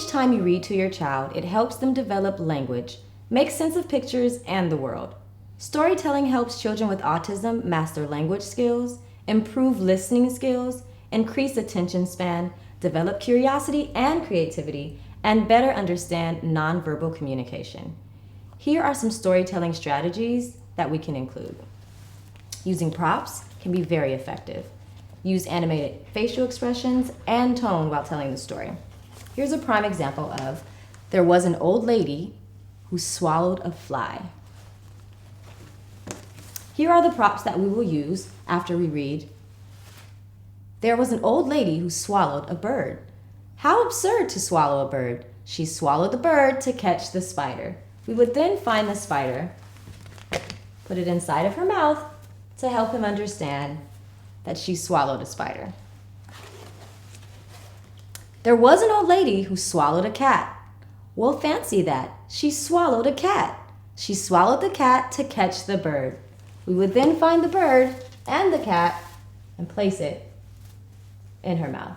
each time you read to your child, it helps them develop language, make sense of pictures and the world. Storytelling helps children with autism master language skills, improve listening skills, increase attention span, develop curiosity and creativity, and better understand nonverbal communication. Here are some storytelling strategies that we can include. Using props can be very effective. Use animated facial expressions and tone while telling the story. Here's a prime example of there was an old lady who swallowed a fly. Here are the props that we will use after we read. There was an old lady who swallowed a bird. How absurd to swallow a bird. She swallowed the bird to catch the spider. We would then find the spider, put it inside of her mouth to help him understand that she swallowed a spider. There was an old lady who swallowed a cat. Well, fancy that. She swallowed a cat. She swallowed the cat to catch the bird. We would then find the bird and the cat and place it in her mouth.